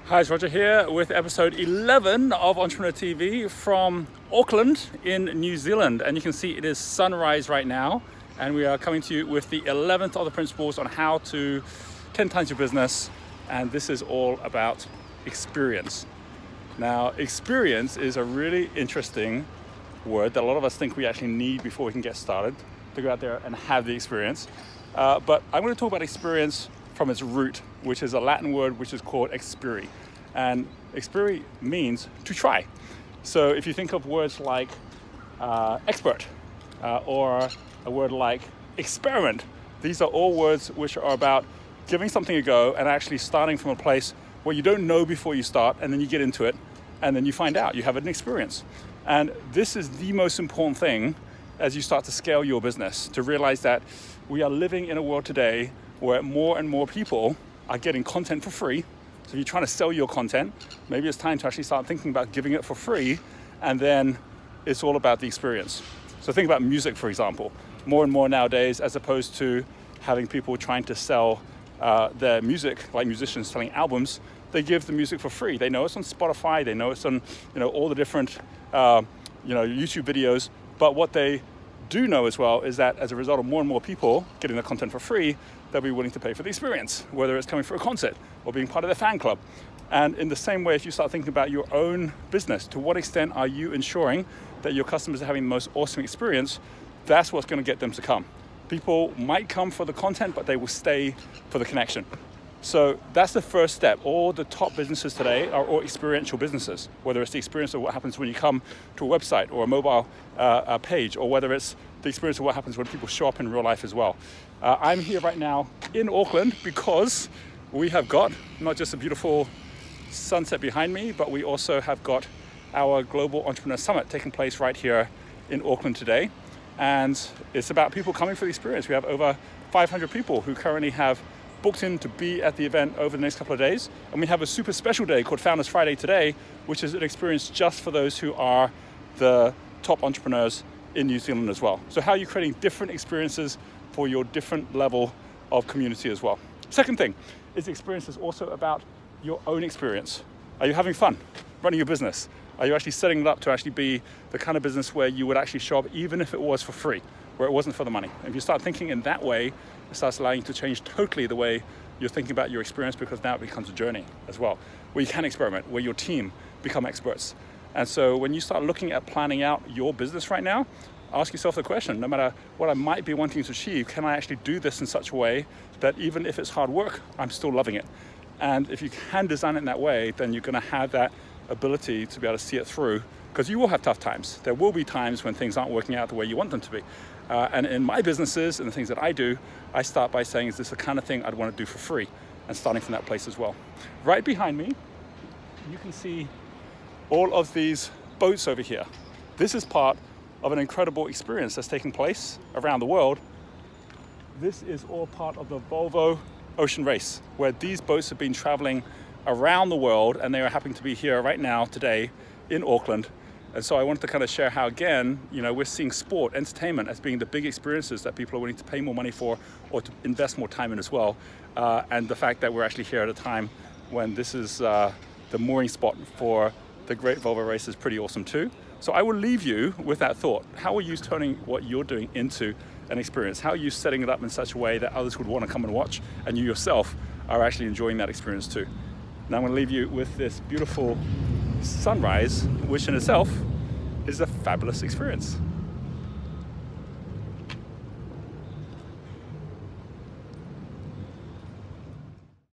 Hi, it's Roger here with episode 11 of Entrepreneur TV from Auckland in New Zealand. And you can see it is sunrise right now. And we are coming to you with the 11th of the principles on how to 10 times your business. And this is all about experience. Now, experience is a really interesting word that a lot of us think we actually need before we can get started to go out there and have the experience. But I'm going to talk about experience from its root, which is a Latin word which is called experi. And experi means to try. So if you think of words like expert or a word like experiment, these are all words which are about giving something a go and actually starting from a place where you don't know before you start, and then you get into it and then you find out, you have an experience. And this is the most important thing as you start to scale your business, to realize that we are living in a world today where more and more people are getting content for free. So if you're trying to sell your content, maybe it's time to actually start thinking about giving it for free, and then it's all about the experience. So think about music, for example. More and more nowadays, as opposed to having people trying to sell their music, like musicians selling albums, they give the music for free. They know it's on Spotify, they know it's on all the different YouTube videos, but what they do know as well is that as a result of more and more people getting the content for free, they'll be willing to pay for the experience, whether it's coming for a concert or being part of their fan club. And in the same way, if you start thinking about your own business, to what extent are you ensuring that your customers are having the most awesome experience? That's what's going to get them to come. People might come for the content, but they will stay for the connection. So that's the first step. All the top businesses today are all experiential businesses, whether it's the experience of what happens when you come to a website or a mobile page, or whether it's the experience of what happens when people show up in real life as well. I'm here right now in Auckland because we have got not just a beautiful sunset behind me, but we also have got our Global Entrepreneur Summit taking place right here in Auckland today. And it's about people coming for the experience. We have over 500 people who currently have booked in to be at the event over the next couple of days. And we have a super special day called Founders Friday today, which is an experience just for those who are the top entrepreneurs in New Zealand as well. So how are you creating different experiences for your different level of community as well? Second thing is experience is also about your own experience. Are you having fun running your business? Are you actually setting it up to actually be the kind of business where you would actually show up even if it was for free, where it wasn't for the money? If you start thinking in that way, it starts allowing you to change totally the way you're thinking about your experience, because now it becomes a journey as well, where you can experiment, where your team become experts. And so when you start looking at planning out your business right now, ask yourself the question, no matter what I might be wanting to achieve, can I actually do this in such a way that even if it's hard work, I'm still loving it? And if you can design it in that way, then you're going to have that ability to be able to see it through, because you will have tough times. There will be times when things aren't working out the way you want them to be. And in my businesses and the things that I do, I start by saying, is this the kind of thing I'd want to do for free? And starting from that place as well. Right behind me, you can see all of these boats over here. This is part of an incredible experience that's taking place around the world. This is all part of the Volvo Ocean Race, where these boats have been traveling around the world, and they are happening to be here right now today in Auckland. And so I wanted to kind of share how, again, we're seeing sport, entertainment as being the big experiences that people are willing to pay more money for or to invest more time in as well. And the fact that we're actually here at a time when this is the mooring spot for the Great Volvo Race is pretty awesome too. So I will leave you with that thought. How are you turning what you're doing into an experience? How are you setting it up in such a way that others would want to come and watch, and you yourself are actually enjoying that experience too? Now I'm going to leave you with this beautiful sunrise, which in itself is a fabulous experience.